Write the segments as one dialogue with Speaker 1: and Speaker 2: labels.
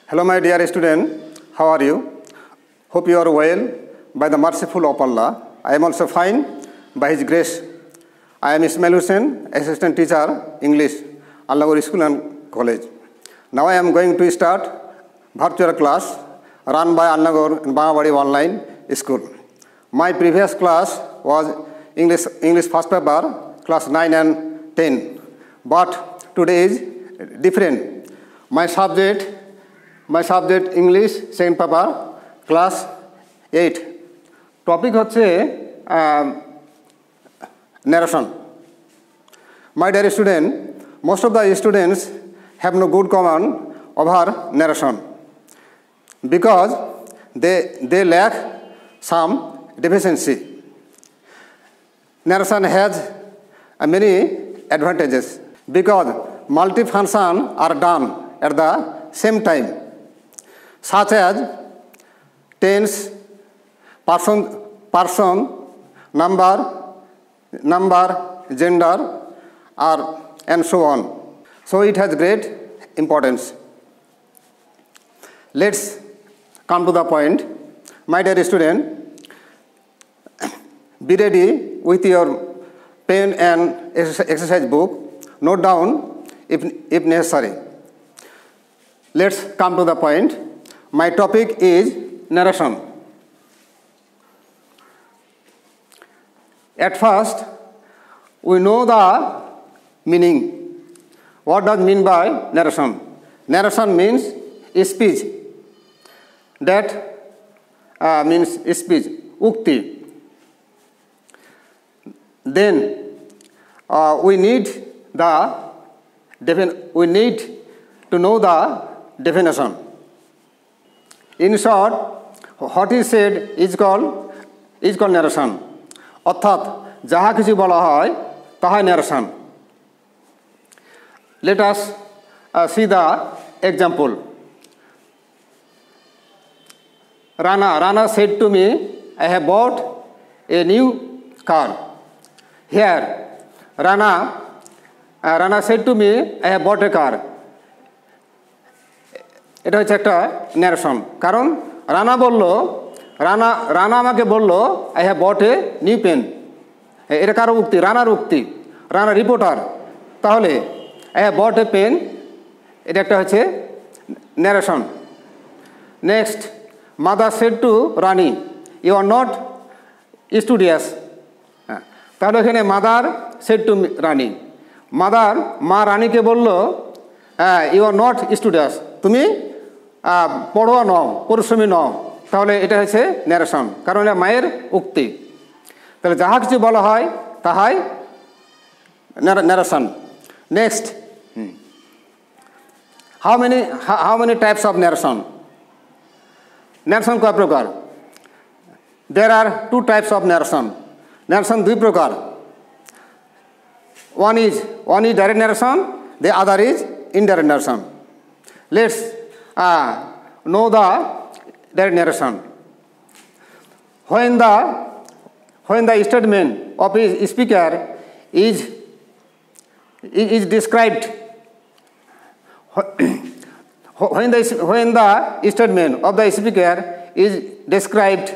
Speaker 1: Hello, my dear student. How are you? Hope you are well by the merciful of Allah. I am also fine by His grace. I am Ismail Hussain, Assistant Teacher, English, Al-Nagur School and College. Now I am going to start virtual class run by Al-Nagur and Bangabadi Online School. My previous class was English first paper, class 9 and 10. But today is different. My subject English second paper, class 8. Topic হচ্ছে narration. My dear student, most of the students have no good command over narration because they lack some deficiency. Narration has many advantages because multi-function are done at the same time, such as tense, person, number, gender, and so on. So it has great importance. Let's come to the point. My dear student, be ready with your pen and exercise book. Note down if necessary. Let's come to the point. My topic is narration. At first, we know the meaning. What does mean by narration? Narration means speech. That means speech, ukti. Then we need to know the definition. In short, what is said is called narration. অর্থাৎ যাহা কিছু বলা হয় তাহাই narration. Let us see the example. Rana said to me, I have bought a new car. Here, Rana said to me, I have bought a car. এটা হচ্ছে একটা narration. কারণ রানা আমাকে বললো I have bought a new pen. এটা কারো উক্তি? রানার উক্তি, রানা রিপোর্টার। তাহলে I have bought a pen, এটা একটা হচ্ছে narration. Next, mother said to Rani, you are not studious. তাহলে এখানে mother said to Rani, মা রানীকে বললো you are not studious, তুমি পড়ুয়া নও, পরিশ্রমী নও। তাহলে এটা হচ্ছে narration, কারণ এটা মায়ের উক্তি। তাহলে যাহা কিছু বলা হয় তাহাই narration. Next, how many types of narration? Narration কয় প্রকার? There are two types of narration. Narration দুই প্রকার. One is direct narration, the other is indirect narration. Let's know the direct narration. When the statement of a speaker is described, when the statement of the speaker is described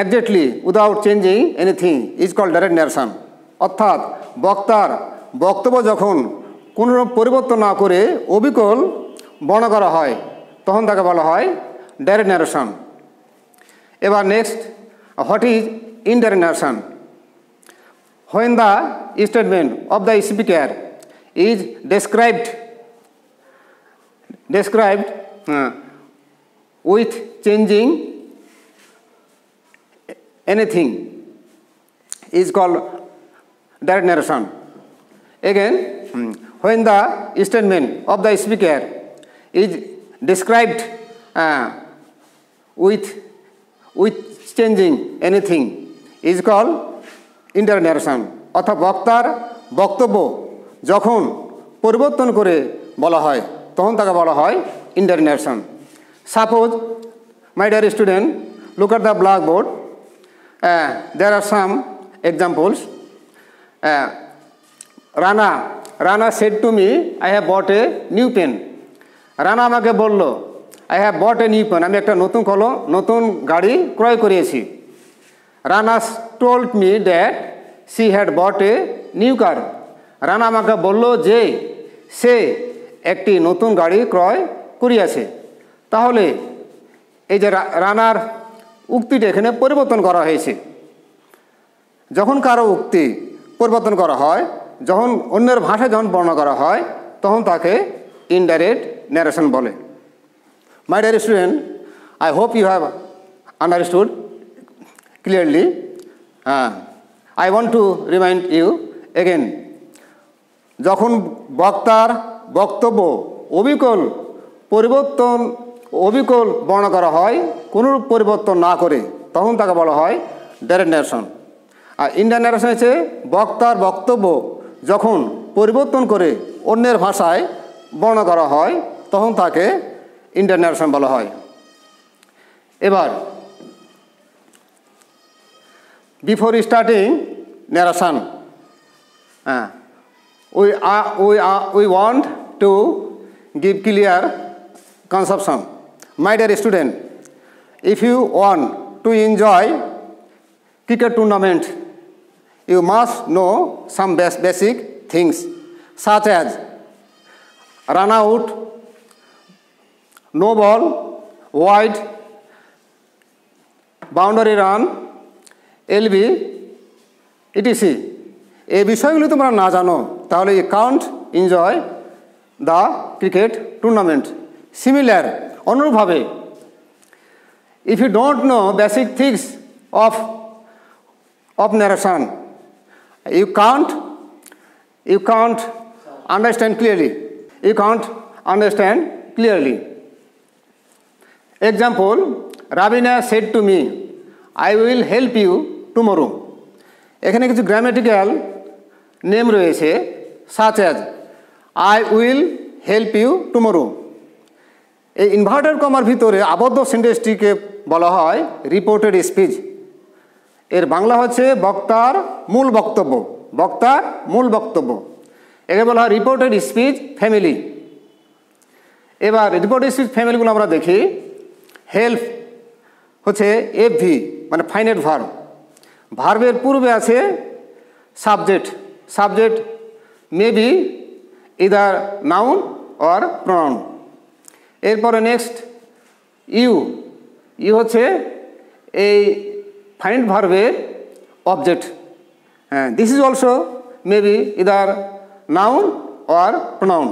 Speaker 1: exactly without changing anything is called direct narration. অর্থাৎ বক্তার বক্তব্য যখন কোনো পরিবর্তন না করে অবিকল বর্ণনা করা হয় তখন তাকে বলা হয় direct narration. এবার next, what is indirect narration? When the statement of the speaker is described with changing anything is called direct narration. Again, when the statement of the speaker is described with changing anything is called indirect narration. অর্থাৎ বক্তার বক্তব্য যখন পরিবর্তন করে বলা হয় তখন তাকে বলা হয় indirect narration. Suppose, my dear student, look at the blackboard. There are some examples. Rana said to me, I have bought a new pen. Rana আমাকে বলল I have bought a new pen, আমি একটা নতুন গাড়ি ক্রয় করিয়েছি। Rana told me that she had bought a new car, Rana আমাকে বলল যে সে একটি নতুন গাড়ি ক্রয় করিয়াছে। তাহলে এই যে রানার উক্তিটা এখানে পরিবর্তন করা হয়েছে। যখন কারো উক্তি পরিবর্তন করা হয়, যখন অন্যের ভাষায় যখন বর্ণনা করা হয়, তখন তাকে ইনডাইরেক্ট ন্যারেশন বলে। My dear student, I hope you have understood clearly. I want to remind you again, যখন বক্তার বক্তব্য অবিকল বর্ণনা করা হয়, কোনো পরিবর্তন না করে, তখন তাকে বলা হয় ডাইরেক্ট ন্যারেশন। আর ইনডাইরেক্ট ন্যারেশন হচ্ছে বক্তার বক্তব্য যখন পরিবর্তন করে অন্যের ভাষায় বর্ণনা করা হয়, তখন তাকে ইনডাইরেক্ট ন্যারেশন বলা হয়। এবার before starting narration, we want to give clear conception. My dear student, if you want to enjoy cricket tournament, you must know some basic things such as run out, no ball, wide, boundary run, LB, etc. এই বিষয়গুলো তোমরা না জানো তাহলে you can't enjoy the cricket tournament. Similar, অনুরূপভাবে, if you don't know basic things of narration, you can't understand clearly. Example, Rabina said to me, I will help you tomorrow. এখানে কিছু grammatical name রয়েছে, such as I will help you tomorrow। এই inverted কমার ভিতরে আবদ্ধ সেন্টেন্সটিকে বলা হয় reported speech. এর বাংলা হচ্ছে বক্তার মূল বক্তব্য। একে বলা হয় রিপোর্টেড স্পিচ ফ্যামিলি। এবার রিপোর্টেড স্পিচ ফ্যামিলিগুলো আমরা দেখি। হেল্প হচ্ছে এফভি, মানে ফাইনাইট ভার্ব। ভার্বের পূর্বে আছে subject may be either noun or pronoun. এরপরে নেক্সট ইউ হচ্ছে এই ফাইনাইট ভার্বের object. This is also may be either noun or pronoun.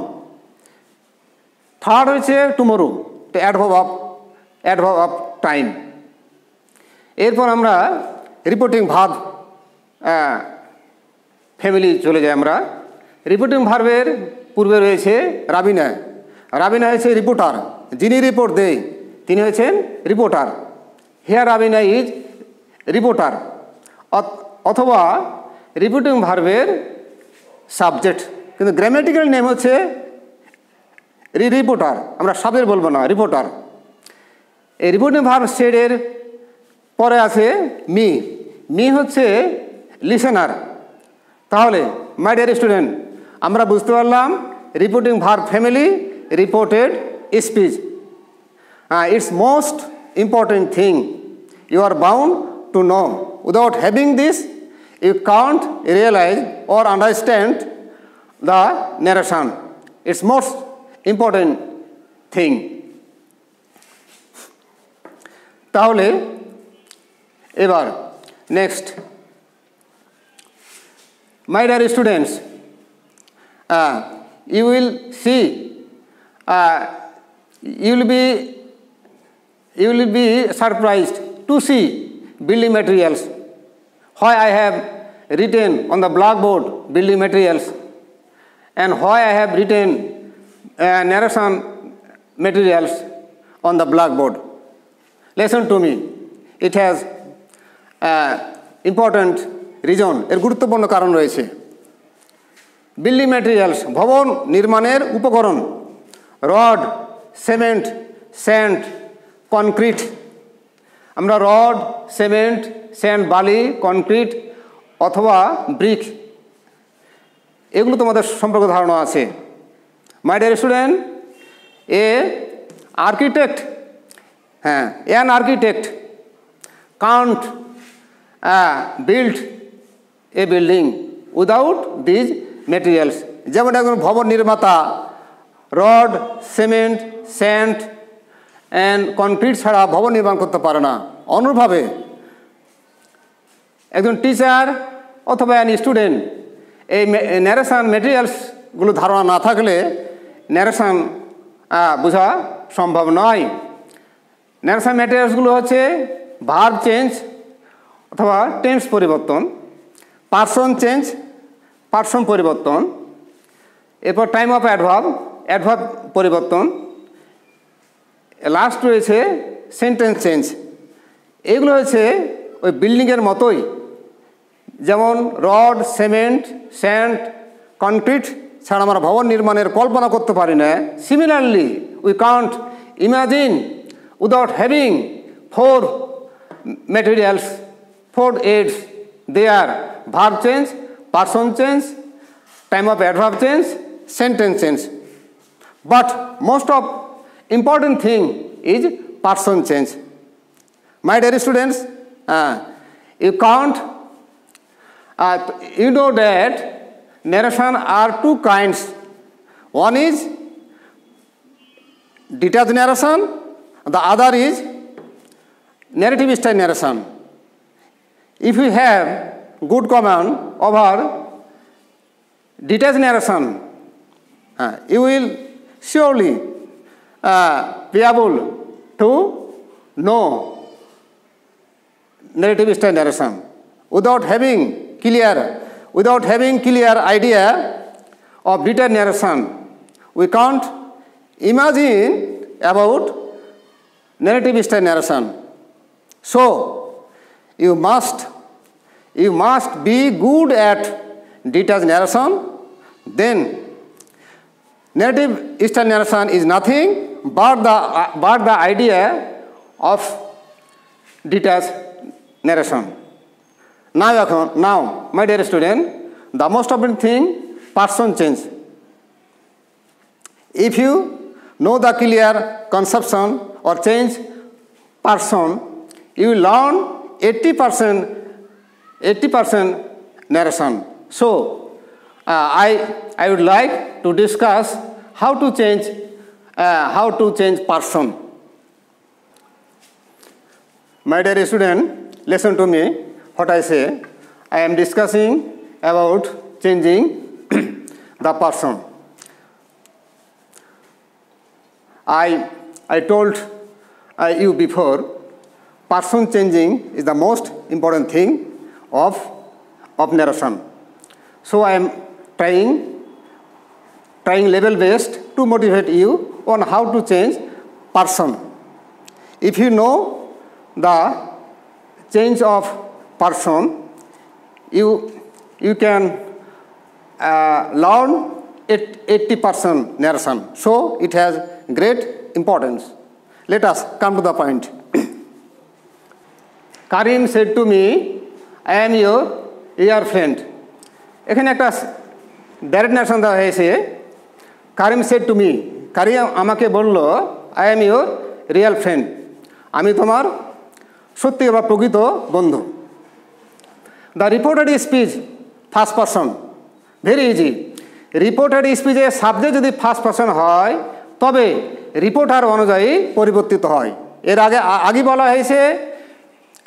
Speaker 1: Third হচ্ছে টুমোরো, অ্যাডভার্ব অফ টাইম। এরপর আমরা রিপোর্টিং ভার্ব ফ্যামিলি চলে যাই। আমরা রিপোর্টিং ভার্বের পূর্বে রয়েছে রাবিনা হচ্ছে রিপোর্টার, যিনি রিপোর্ট দেয় তিনি হচ্ছেন reporter. Here Rabina is reporter. অথবা রিপোর্টিং ভার্বের সাবজেক্ট, কিন্তু গ্রামেটিক্যাল নেম হচ্ছে রিপোর্টার। আমরা সাবজেক্ট বলবো না, রিপোর্টার। এই রিপোর্টিং ভার্ব সেডের পরে আছে মি হচ্ছে লিসেনার। তাহলে মাই ডিয়ার স্টুডেন্ট, আমরা বুঝতে পারলাম reporting verb family, reported speech. It's most important thing you are bound to know. Without having this you can't realise or understand the narration. It's most important thing. তাহলে এবার next, my dear students, you will see, you will be surprised to see building materials. Why I have written on the blackboard building materials, and why I have written narration materials on the blackboard. Listen to me. It has important reason, এর গুরুত্বপূর্ণ কারণ রয়েছে। Building materials, ভবন নির্মাণের উপকরণ। Rod, cement, sand, concrete. আমরা rod, cement, sand, বালি, concrete অথবা ব্রিক, এগুলো তোমাদের সম্পর্কে ধারণা আছে। My dear student, an architect can't build a building without these materials. যেমন একজন ভবন নির্মাতা rod, cement, sand and concrete ছাড়া ভবন নির্মাণ করতে পারে না, অনুরূপভাবে একজন টিচার অথবা অ্যান স্টুডেন্ট এই ন্যারেশন মেটেরিয়ালসগুলো ধারণা না থাকলে ন্যারেশন বোঝা সম্ভব নয়। ন্যারেশন মেটেরিয়ালসগুলো হচ্ছে ভার্ব চেঞ্জ অথবা টেন্স পরিবর্তন, পার্সন চেঞ্জ, পার্সন পরিবর্তন, এরপর টাইম অফ অ্যাডভার্ব, অ্যাডভার্ব পরিবর্তন, লাস্ট রয়েছে সেন্টেন্স চেঞ্জ। এগুলো হচ্ছে ওই বিল্ডিংয়ের মতোই, যেমন রড, সিমেন্ট, স্যান্ড, কনক্রিট ছাড়া আমরা ভবন নির্মাণের কল্পনা করতে পারি না। Similarly we can't imagine without having four materials, four aids. They are verb change, person change, time of adverb change, sentence change. But most of important thing is person change. My dear students, you can't, you know that narration are two kinds. One is detached narration, the other is narrative style narration. If you have good command over detached narration, you will surely be able to know narrative style narration. Without having clear idea of detached narration, we can't imagine about narrative style narration. So you must be good at detached narration. Then narrative style narration is nothing but the idea of detached narration. Now, my dear student, the most important thing, person change. If you know the clear conception or change person, you will learn 80% narration. So, I would like to discuss how to change person. My dear student, listen to me. What I say, I am discussing about changing the person. I told you before, person changing is the most important thing of narration. So I am trying level based to motivate you on how to change person. If you know the change of person, you can learn 80% narration. So it has great importance. Let us come to the point. Karim said to me, I am your real friend. এখানে একটা direct narration দেওয়া হয়েছে। Karim said to me, Karim আমাকে বলল, I am your real friend, আমি তোমার সত্যি বা প্রকৃত বন্ধু। The reported speech first person, very easy. Reported স্পিচে সাবজেক্ট যদি ফার্স্ট পারসন হয় তবে রিপোর্টার অনুযায়ী পরিবর্তিত হয়। এর আগে বলা হয়েছে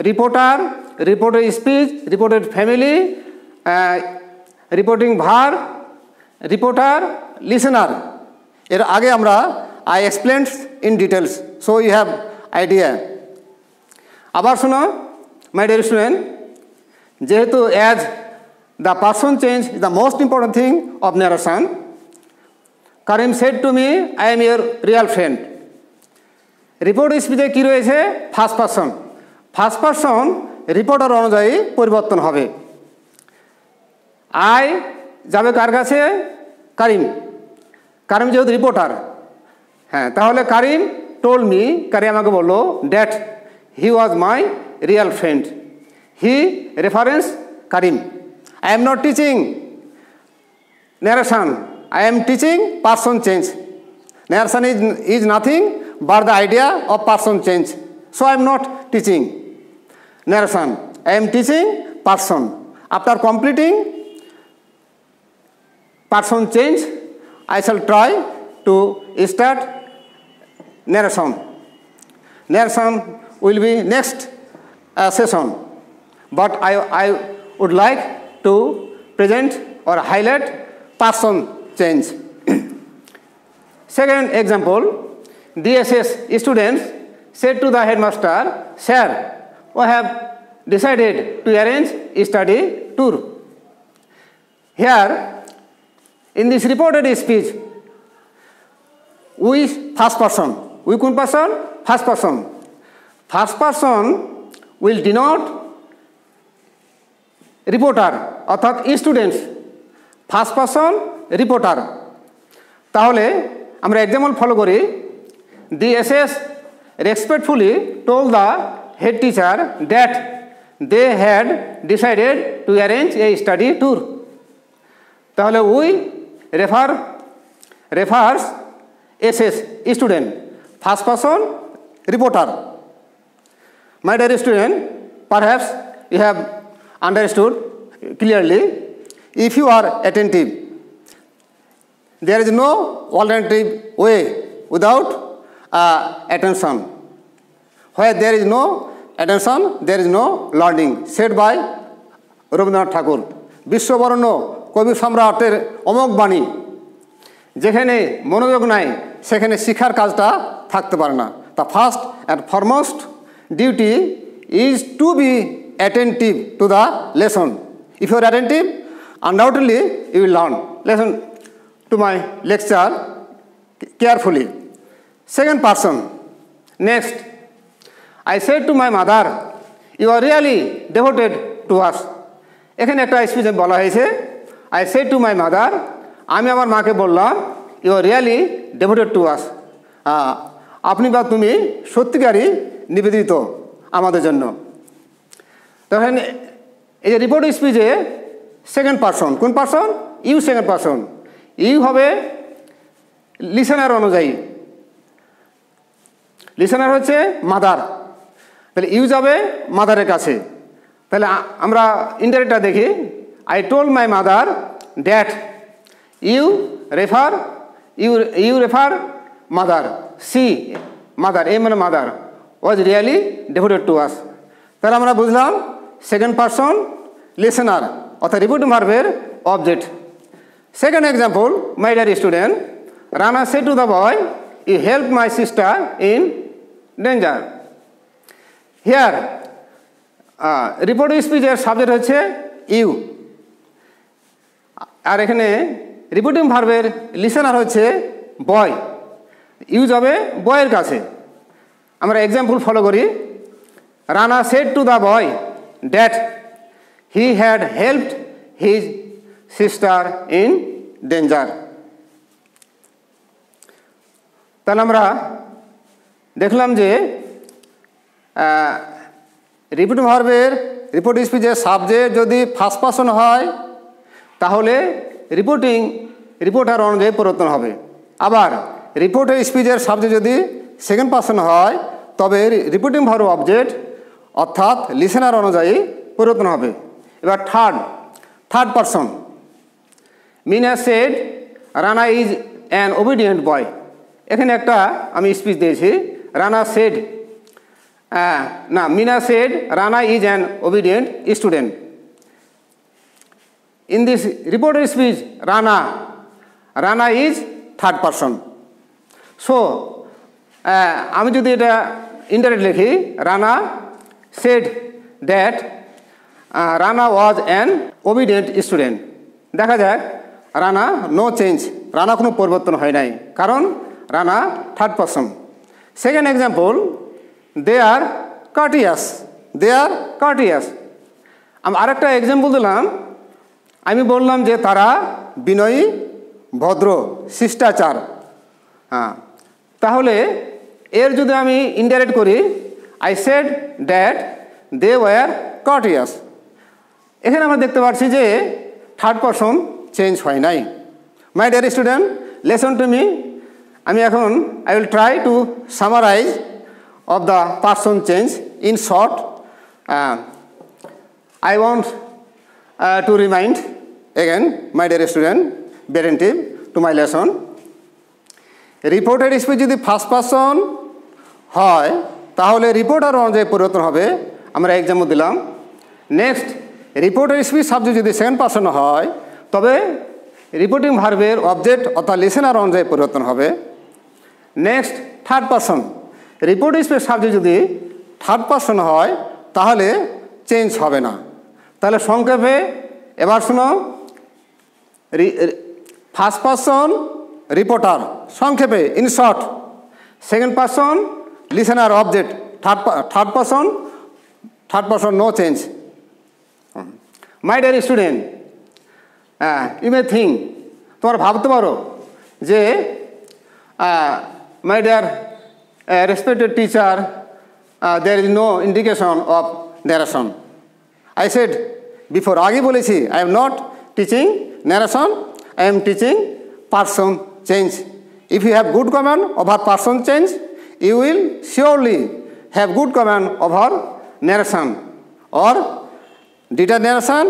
Speaker 1: reporter, reported speech, reported family, reporting verb, reporter, listener. এর আগে আমরা I explained in details, so you have idea. আবার শোনো মাই ডিয়ার স্টুডেন্ট, যেহেতু as the person change is the most important thing of narration, Karim said to me, I am your real friend. Report স্পিচে কী রয়েছে? First person. First person reporter অনুযায়ী পরিবর্তন হবে। I যাবে কার কাছে? কারিম। কারিম যেহেতু রিপোর্টার, হ্যাঁ, তাহলে কারিম টোল্ড মি, কারিম আমাকে বললো that he was my real friend. He reference Karim. I am not teaching narration, I am teaching person change. Narration is nothing but the idea of person change. So I am not teaching narration. I am teaching person. After completing person change, I shall try to start narration. Narration will be next session. But I would like to present or highlight person change. Second example, DSS students said to the headmaster, "Sir, we have decided to arrange a study tour." Here, in this reported speech, we first person, we kun person? First person. First person will denote reporter, অর্থাৎ students. First person reporter. তাহলে আমরা example follow করি। The SS respectfully told the head teacher that they had decided to arrange a study tour. তাহলে we refers SS student, first person reporter. My dear student, perhaps you have understood clearly. If you are attentive, there is no alternative way without attention. Where there is no attention, there is no learning. Said by Rabindranath Tagore. বিশ্ববরণ্য কবি সম্রাটের অমোঘ বাণী। যেখানে মনোযোগ নাই সেখানে শিক্ষার কাজটা থাকতে পারে না। The first and foremost duty is to be attentive to the lesson. If you are attentive, undoubtedly you will learn. Listen to my lecture carefully. Second person. Next, I said to my mother, "You are really devoted to us." এখানে একটা স্পিচে বলা হয়েছে, I said to my mother, আমি আমার মাকে বললাম, "You are really devoted to us." আপনি বা তুমি সত্যিকারই নিবেদিত আমাদের জন্য। তখন এই যে রিপোর্ট স্পিচে সেকেন্ড পারসন, কোন পারসন? You second person. ইউ হবে লিসেনার অনুযায়ী। লিসেনার হচ্ছে মাদার, তাহলে ইউ যাবে মাদারের কাছে। তাহলে আমরা ইন্টারেক্টটা দেখি। I told my mother that you refer mother, she mother, a মানে mother, was really devoted to us. তাহলে আমরা বুঝলাম সেকেন্ড পারসন লিসেনার অর্থাৎ রিপোর্টিং ভার্বের object. Second example, my dear student, Rana said to the boy, "You helped my sister in danger." Here reporting স্পিচের subject হচ্ছে you, আর এখানে রিপোর্টিং ভার্বের লিসেনার হচ্ছে বয়। ইউ যাবে বয়ের কাছে। আমরা এক্সাম্পল ফলো করি। Rana said to the boy that he had helped his sister in danger. তাহলে আমরা দেখলাম যে রিপোর্টিং ভার্বের রিপোর্ট স্পিচের সাবজেক্ট যদি ফার্স্ট পারসন হয় তাহলে রিপোর্টার অনুযায়ী পরিবর্তন হবে। আবার রিপোর্টের স্পিচের সাবজেক্ট যদি সেকেন্ড পারসন হয় তবে রিপোর্টিং ভার্ব অবজেক্ট অর্থাৎ লিসেনার অনুযায়ী পরিবর্তন হবে। এবার third person. Mina said Rana is an obedient boy. এখানে একটা আমি স্পিচ দিয়েছি, রানা সেড না, Mina said Rana is an obedient student. In this reported speech Rana is third person. So আমি যদি এটা ইনডাইরেক্ট লিখি, Rana said that Rana was an obedient student. দেখা যাক রানা নো চেঞ্জ, রানা কোনো পরিবর্তন হয় নাই, কারণ Rana third person. Second example, they are courteous. আমি আরেকটা এক্সাম্পল দিলাম। আমি বললাম যে তারা বিনয়ী, ভদ্র, শিষ্টাচার। তাহলে এর যদি আমি ইনডাইরেক্ট করি, I said that they were courteous. এখানে আমরা দেখতে পাচ্ছি যে থার্ড পারসন চেঞ্জ হয় নাই। মাই dear student, listen to me আমি এখন I will try to summarize of the person change in short. I want to remind again, my dear student, be attentive to my lesson. Reported speech যদি first person হয় তাহলে reporter অনুযায়ী পরিবর্তন হবে, আমরা example দিলাম। নেক্সট, রিপোর্টেড স্পিচ সাবজেক্ট যদি second person হয় তবে রিপোর্টিং ভার্বের অবজেক্ট অর্থাৎ লিসেনার অনুযায়ী পরিবর্তন হবে। Next, third person, reported speech subject যদি থার্ড পারসন হয় তাহলে চেঞ্জ হবে না। তাহলে সংক্ষেপে এবার শোনো, ফার্স্ট পারসন রিপোর্টার, সংক্ষেপে in short. Second person listener object, third person no change. My dear student, you may think, তোমরা ভাবতে পারো যে my dear respected teacher, there is no indication of narration. I said before, আগে বলেছি I am not teaching narration, I am teaching person change. If you have good command over person change, you will surely have good command over narration or detailed narration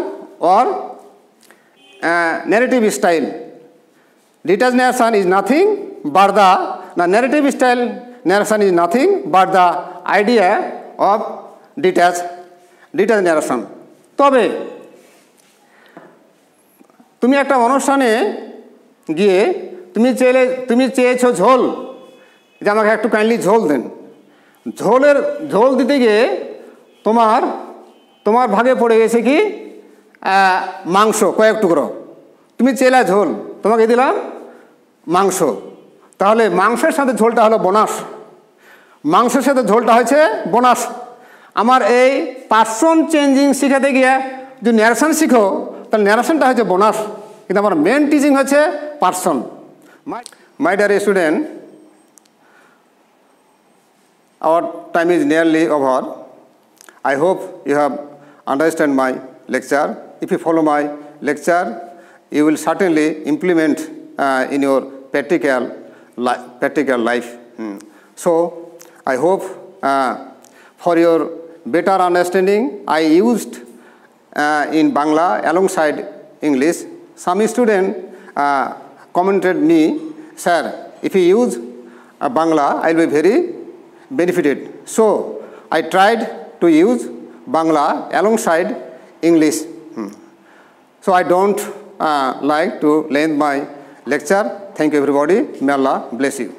Speaker 1: or narrative style. Detailed narration is nothing but the narrative style narration is nothing but the idea of detailed narration. তবে তুমি একটা অনুষ্ঠানে গিয়ে তুমি চেয়েছো ঝোল, যে আমাকে একটু কাইন্ডলি ঝোল দেন। ঝোল দিতে গিয়ে তোমার ভাগে পড়ে গেছে কি মাংস কয়েক টুকরো। তুমি চেলা ঝোল, তোমাকে দিলাম মাংস, তাহলে মাংসের সাথে ঝোলটা হলো বোনাস। মাংসের সাথে ঝোলটা হয়েছে বোনাস। আমার এই পার্সন চেঞ্জিং শেখাতে গিয়ে যদি ন্যারেশন শিখো তাহলে ন্যারেশনটা হচ্ছে বোনাস, কিন্তু আমার মেন টিচিং হচ্ছে person. My dear student, our time is nearly over. I hope you have understand my lecture. If you follow my lecture, you will certainly implement in your practical life. So I hope for your better understanding, I used in Bangla alongside English. Some student commented me, sir, if you use Bangla, I will be very benefited. So I tried to use Bangla alongside English. So I don't like to lengthen my lecture. Thank you everybody. May Allah bless you.